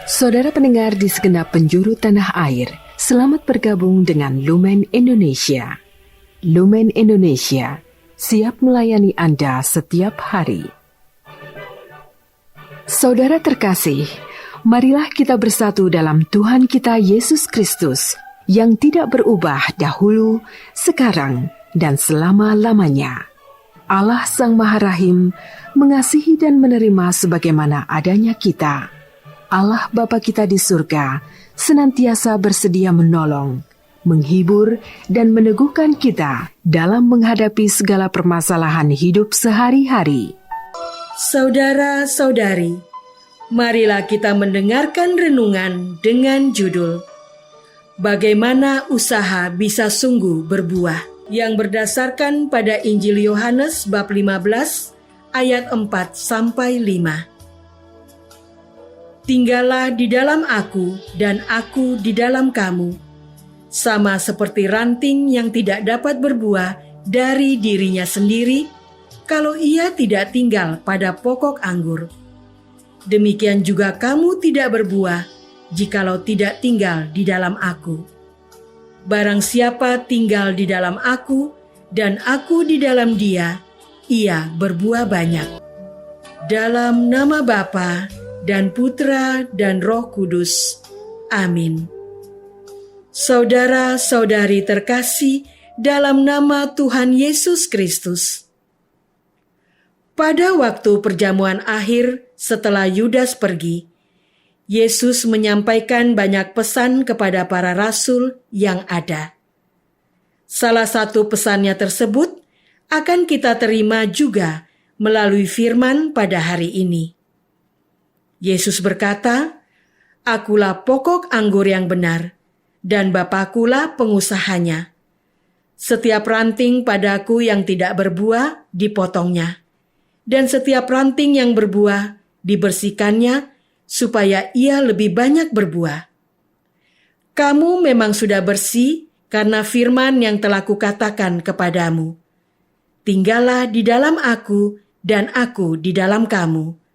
Saudara pendengar di segenap penjuru tanah air, selamat bergabung dengan Lumen Indonesia. Lumen Indonesia siap melayani Anda setiap hari. Saudara terkasih, marilah kita bersatu dalam Tuhan kita Yesus Kristus yang tidak berubah dahulu, sekarang, dan selama-lamanya. Allah Sang Maha Rahim mengasihi dan menerima sebagaimana adanya kita. Allah Bapa kita di surga senantiasa bersedia menolong, menghibur, dan meneguhkan kita dalam menghadapi segala permasalahan hidup sehari-hari. Saudara-saudari, marilah kita mendengarkan renungan dengan judul Bagaimana Usaha Bisa Sungguh Berbuah, yang berdasarkan pada Injil Yohanes bab 15 ayat 4-5. Tinggallah di dalam aku dan aku di dalam kamu, sama seperti ranting yang tidak dapat berbuah dari dirinya sendiri kalau ia tidak tinggal pada pokok anggur. Demikian juga kamu tidak berbuah jikalau tidak tinggal di dalam aku. Barang siapa tinggal di dalam aku dan aku di dalam dia, ia berbuah banyak. Dalam nama Bapa dan Putra dan Roh Kudus. Amin. Saudara-saudari terkasih dalam nama Tuhan Yesus Kristus. Pada waktu perjamuan akhir setelah Yudas pergi, Yesus menyampaikan banyak pesan kepada para rasul yang ada. Salah satu pesannya tersebut akan kita terima juga melalui firman pada hari ini. Yesus berkata, "Akulah pokok anggur yang benar, dan Bapakulah pengusahanya. Setiap ranting padaku yang tidak berbuah, dipotongnya. Dan setiap ranting yang berbuah, dibersihkannya, supaya ia lebih banyak berbuah. Kamu memang sudah bersih karena firman yang telah kukatakan kepadamu. Tinggallah di dalam aku, dan aku di dalam kamu.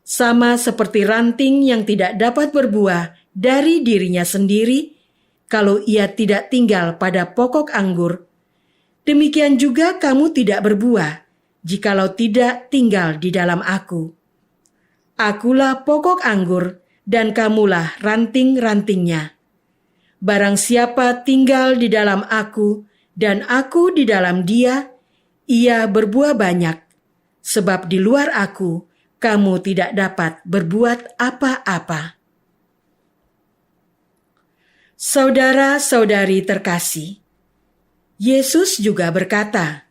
Sama seperti ranting yang tidak dapat berbuah dari dirinya sendiri, kalau ia tidak tinggal pada pokok anggur, demikian juga kamu tidak berbuah, jikalau tidak tinggal di dalam aku. Akulah pokok anggur, dan kamulah ranting-rantingnya. Barang siapa tinggal di dalam aku, dan aku di dalam dia, ia berbuah banyak, sebab di luar aku, kamu tidak dapat berbuat apa-apa." Saudara-saudari terkasih, Yesus juga berkata,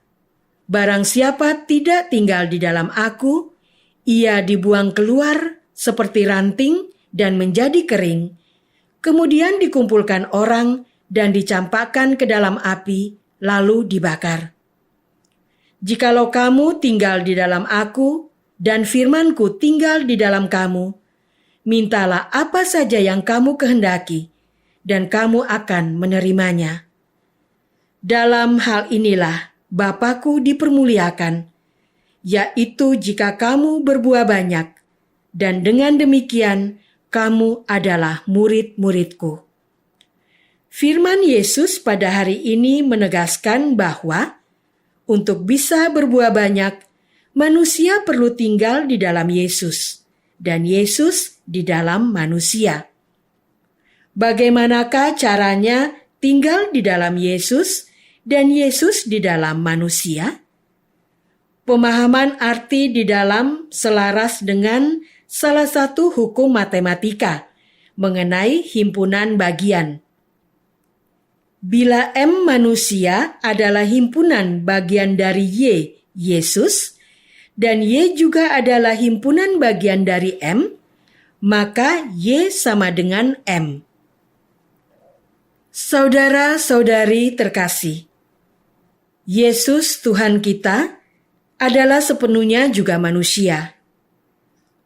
"Barang siapa tidak tinggal di dalam aku, ia dibuang keluar seperti ranting dan menjadi kering, kemudian dikumpulkan orang dan dicampakkan ke dalam api, lalu dibakar. Jikalau kamu tinggal di dalam aku, dan firman-Ku tinggal di dalam kamu, mintalah apa saja yang kamu kehendaki, dan kamu akan menerimanya. Dalam hal inilah Bapa-Ku dipermuliakan, yaitu jika kamu berbuah banyak, dan dengan demikian kamu adalah murid-murid-Ku." Firman Yesus pada hari ini menegaskan bahwa untuk bisa berbuah banyak, manusia perlu tinggal di dalam Yesus, dan Yesus di dalam manusia. Bagaimanakah caranya tinggal di dalam Yesus dan Yesus di dalam manusia? Pemahaman arti di dalam selaras dengan salah satu hukum matematika mengenai himpunan bagian. Bila M manusia adalah himpunan bagian dari Y, Yesus, dan Y juga adalah himpunan bagian dari M, maka Y sama dengan M. Saudara-saudari terkasih, Yesus Tuhan kita adalah sepenuhnya juga manusia.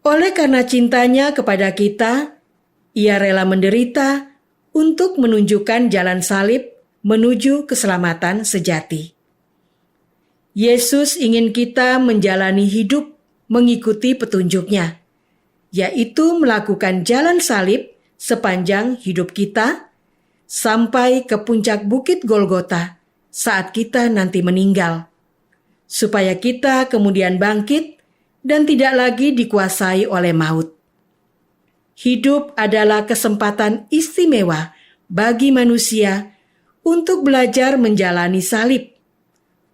Oleh karena cintanya kepada kita, Ia rela menderita untuk menunjukkan jalan salib menuju keselamatan sejati. Yesus ingin kita menjalani hidup mengikuti petunjuk-Nya, yaitu melakukan jalan salib sepanjang hidup kita sampai ke puncak bukit Golgota saat kita nanti meninggal, supaya kita kemudian bangkit dan tidak lagi dikuasai oleh maut. Hidup adalah kesempatan istimewa bagi manusia untuk belajar menjalani salib,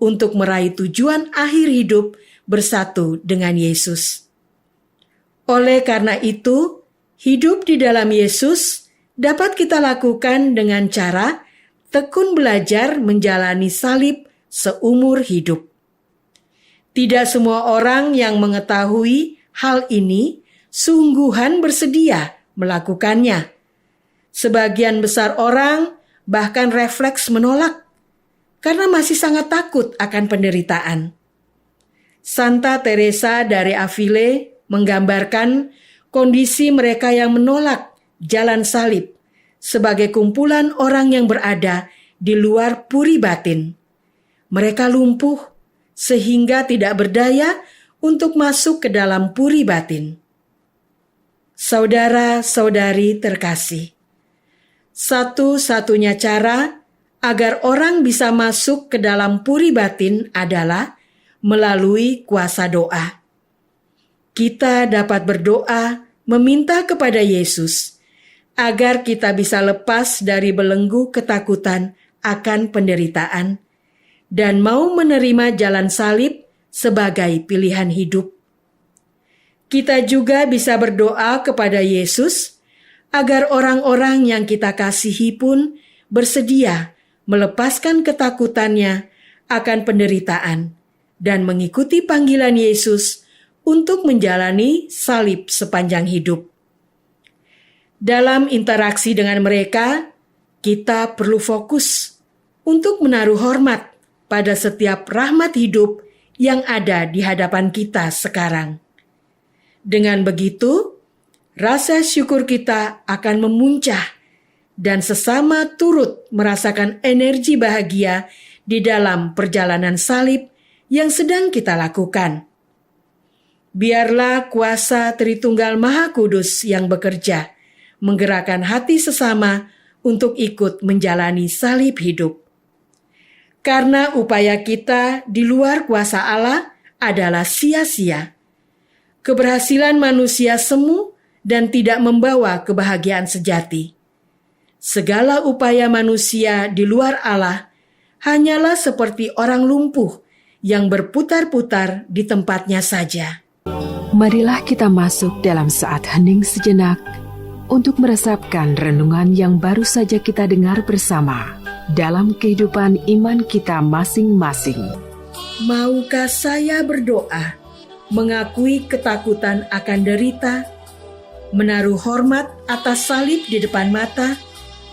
untuk meraih tujuan akhir hidup bersatu dengan Yesus. Oleh karena itu, hidup di dalam Yesus dapat kita lakukan dengan cara tekun belajar menjalani salib seumur hidup. Tidak semua orang yang mengetahui hal ini sungguhan bersedia melakukannya. Sebagian besar orang bahkan refleks menolak karena masih sangat takut akan penderitaan. Santa Teresa dari Avila menggambarkan kondisi mereka yang menolak jalan salib sebagai kumpulan orang yang berada di luar puri batin. Mereka lumpuh sehingga tidak berdaya untuk masuk ke dalam puri batin. Saudara-saudari terkasih, satu-satunya cara agar orang bisa masuk ke dalam puri batin adalah melalui kuasa doa. Kita dapat berdoa meminta kepada Yesus agar kita bisa lepas dari belenggu ketakutan akan penderitaan dan mau menerima jalan salib sebagai pilihan hidup. Kita juga bisa berdoa kepada Yesus agar orang-orang yang kita kasihi pun bersedia melepaskan ketakutannya akan penderitaan dan mengikuti panggilan Yesus untuk menjalani salib sepanjang hidup. Dalam interaksi dengan mereka, kita perlu fokus untuk menaruh hormat pada setiap rahmat hidup yang ada di hadapan kita sekarang. Dengan begitu, rasa syukur kita akan memuncah dan sesama turut merasakan energi bahagia di dalam perjalanan salib yang sedang kita lakukan. Biarlah kuasa Tritunggal Maha Kudus yang bekerja, menggerakkan hati sesama untuk ikut menjalani salib hidup. Karena upaya kita di luar kuasa Allah adalah sia-sia. Keberhasilan manusia semu dan tidak membawa kebahagiaan sejati. Segala upaya manusia di luar Allah hanyalah seperti orang lumpuh yang berputar-putar di tempatnya saja. Marilah kita masuk dalam saat hening sejenak untuk meresapkan renungan yang baru saja kita dengar bersama dalam kehidupan iman kita masing-masing. Maukah saya berdoa, mengakui ketakutan akan derita, menaruh hormat atas salib di depan mata,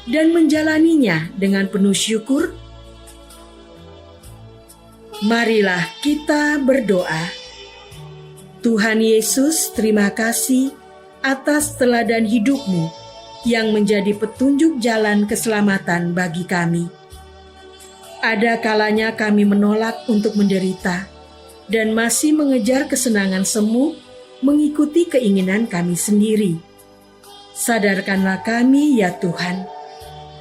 dan menjalaninya dengan penuh syukur? Marilah kita berdoa. Tuhan Yesus, terima kasih atas teladan hidup-Mu yang menjadi petunjuk jalan keselamatan bagi kami. Ada kalanya kami menolak untuk menderita dan masih mengejar kesenangan semu mengikuti keinginan kami sendiri. Sadarkanlah kami ya Tuhan,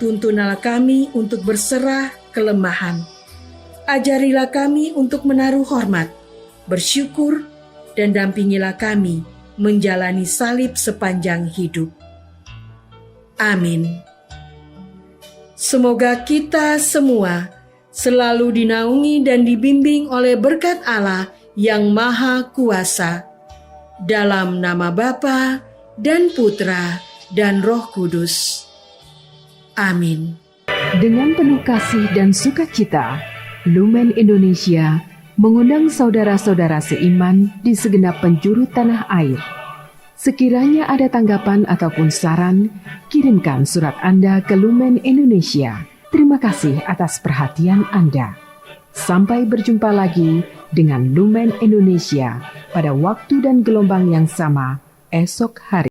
tuntunlah kami untuk berserah kelemahan. Ajarilah kami untuk menaruh hormat, bersyukur, dan dampingilah kami menjalani salib sepanjang hidup. Amin. Semoga kita semua selalu dinaungi dan dibimbing oleh berkat Allah yang Maha Kuasa. Dalam nama Bapa dan Putra dan Roh Kudus. Amin. Dengan penuh kasih dan sukacita, Lumen Indonesia mengundang saudara-saudara seiman di segenap penjuru tanah air. Sekiranya ada tanggapan ataupun saran, kirimkan surat Anda ke Lumen Indonesia. Terima kasih atas perhatian Anda. Sampai berjumpa lagi dengan Lumen Indonesia pada waktu dan gelombang yang sama esok hari.